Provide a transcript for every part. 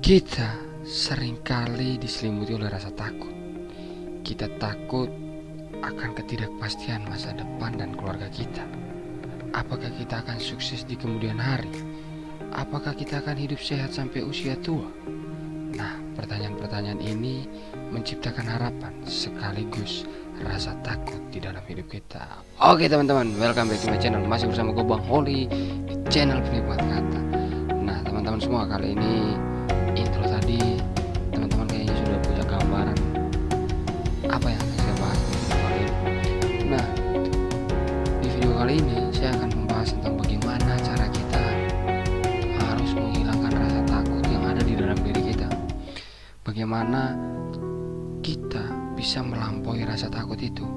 Kita seringkali diselimuti oleh rasa takut. Kita takut akan ketidakpastian masa depan dan keluarga kita. Apakah kita akan sukses di kemudian hari? Apakah kita akan hidup sehat sampai usia tua? Nah, pertanyaan-pertanyaan ini menciptakan harapan sekaligus rasa takut di dalam hidup kita. Oke teman-teman, welcome back to my channel. Masih bersama gue Bang Holly di channel Penikmat Kata. Nah teman-teman semua, kali ini intro tadi teman-teman kayaknya sudah punya gambaran apa yang akan saya bahas di video kali ini. Nah, di video kali ini saya akan membahas tentang bagaimana cara kita harus menghilangkan rasa takut yang ada di dalam diri kita. Bagaimana kita bisa melampaui rasa takut itu.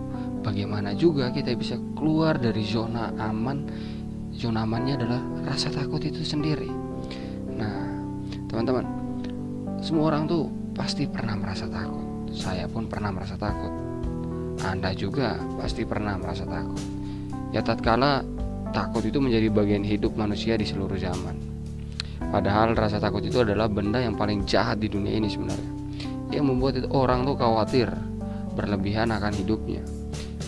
Bagaimana juga kita bisa keluar dari zona aman. Zona amannya adalah rasa takut itu sendiri. Nah, teman-teman, semua orang tuh pasti pernah merasa takut. Saya pun pernah merasa takut. Anda juga pasti pernah merasa takut. Ya, tatkala takut itu menjadi bagian hidup manusia di seluruh zaman. Padahal rasa takut itu adalah benda yang paling jahat di dunia ini sebenarnya. Yang membuat orang tuh khawatir berlebihan akan hidupnya.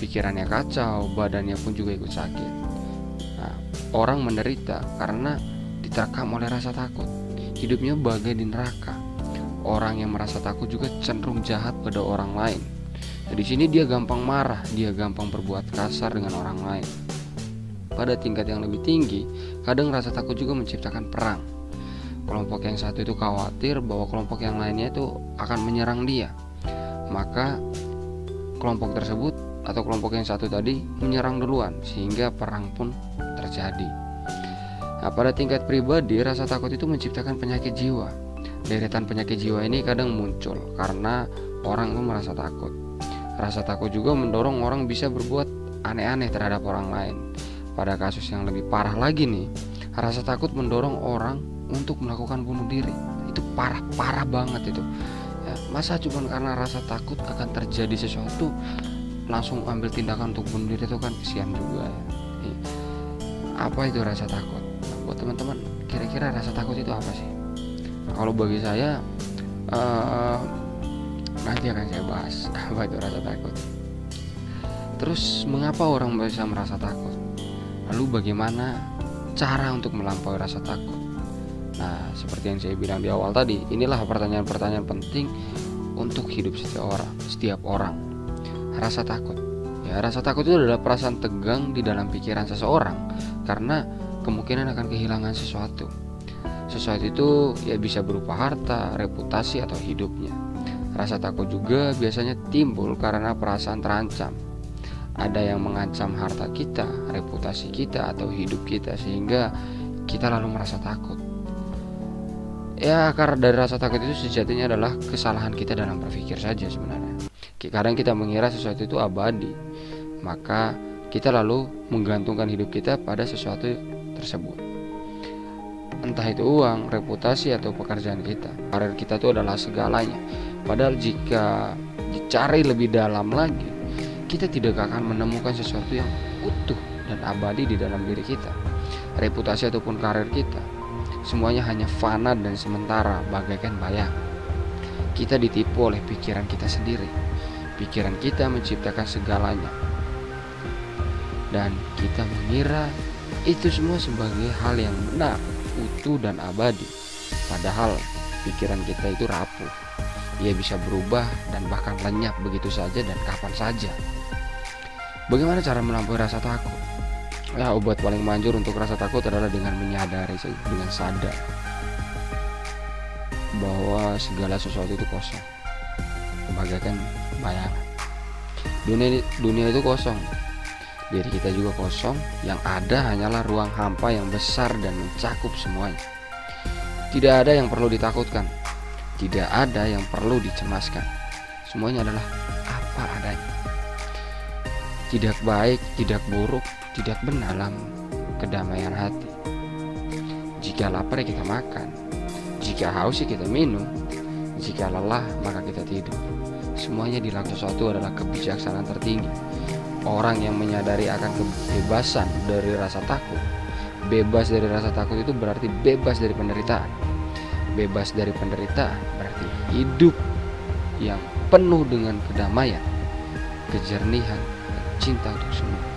Pikirannya kacau, badannya pun juga ikut sakit. Nah, orang menderita karena diterkam oleh rasa takut. Hidupnya bagai di neraka. Orang yang merasa takut juga cenderung jahat pada orang lain. Nah, di sini dia gampang marah, dia gampang berbuat kasar dengan orang lain. Pada tingkat yang lebih tinggi, kadang rasa takut juga menciptakan perang. Kelompok yang satu itu khawatir bahwa kelompok yang lainnya itu akan menyerang dia. Maka kelompok tersebut atau kelompok yang satu tadi menyerang duluan, sehingga perang pun terjadi. Nah, pada tingkat pribadi, rasa takut itu menciptakan penyakit jiwa. Deretan penyakit jiwa ini kadang muncul karena orang itu merasa takut. Rasa takut juga mendorong orang bisa berbuat aneh-aneh terhadap orang lain. Pada kasus yang lebih parah lagi nih, rasa takut mendorong orang untuk melakukan bunuh diri. Itu parah banget itu. Ya, masa cuma karena rasa takut akan terjadi sesuatu langsung ambil tindakan untuk bunuh diri, itu kan kesian juga ya. Apa itu rasa takut? Nah, buat teman-teman, kira-kira rasa takut itu apa sih? Nah, kalau bagi saya nanti akan saya bahas apa itu rasa takut. Terus mengapa orang bisa merasa takut? Lalu bagaimana cara untuk melampaui rasa takut? Nah, seperti yang saya bilang di awal tadi, inilah pertanyaan-pertanyaan penting untuk hidup setiap orang. Rasa takut. Ya, rasa takut itu adalah perasaan tegang di dalam pikiran seseorang karena kemungkinan akan kehilangan sesuatu. Sesuatu itu ya bisa berupa harta, reputasi, atau hidupnya. Rasa takut juga biasanya timbul karena perasaan terancam. Ada yang mengancam harta kita, reputasi kita, atau hidup kita, sehingga kita lalu merasa takut. Ya, akar dari rasa takut itu sejatinya adalah kesalahan kita dalam berpikir saja sebenarnya. Kadang kita mengira sesuatu itu abadi, maka kita lalu menggantungkan hidup kita pada sesuatu tersebut. Entah itu uang, reputasi, atau pekerjaan kita. Karir kita itu adalah segalanya. Padahal jika dicari lebih dalam lagi, kita tidak akan menemukan sesuatu yang utuh dan abadi di dalam diri kita. Reputasi ataupun karir kita, semuanya hanya fana dan sementara, bagaikan bayang. Kita ditipu oleh pikiran kita sendiri. Pikiran kita menciptakan segalanya, dan kita mengira itu semua sebagai hal yang benar, utuh, dan abadi. Padahal pikiran kita itu rapuh. Ia bisa berubah dan bahkan lenyap begitu saja dan kapan saja. Bagaimana cara melampaui rasa takut? Ya, obat paling manjur untuk rasa takut adalah dengan menyadari, dengan sadar bahwa segala sesuatu itu kosong, bagaikan bayangan. Dunia itu kosong, diri kita juga kosong. Yang ada hanyalah ruang hampa yang besar dan mencakup semuanya. Tidak ada yang perlu ditakutkan, tidak ada yang perlu dicemaskan. Semuanya adalah apa adanya. Tidak baik, tidak buruk, tidak benar dalam kedamaian hati. Jika lapar kita makan, jika haus kita minum, jika lelah maka kita tidur. Semuanya dilakukan sesuatu adalah kebijaksanaan tertinggi. Orang yang menyadari akan kebebasan dari rasa takut. Bebas dari rasa takut itu berarti bebas dari penderitaan. bebas dari penderitaan berarti hidup yang penuh dengan kedamaian, kejernihan, dan cinta untuk semua.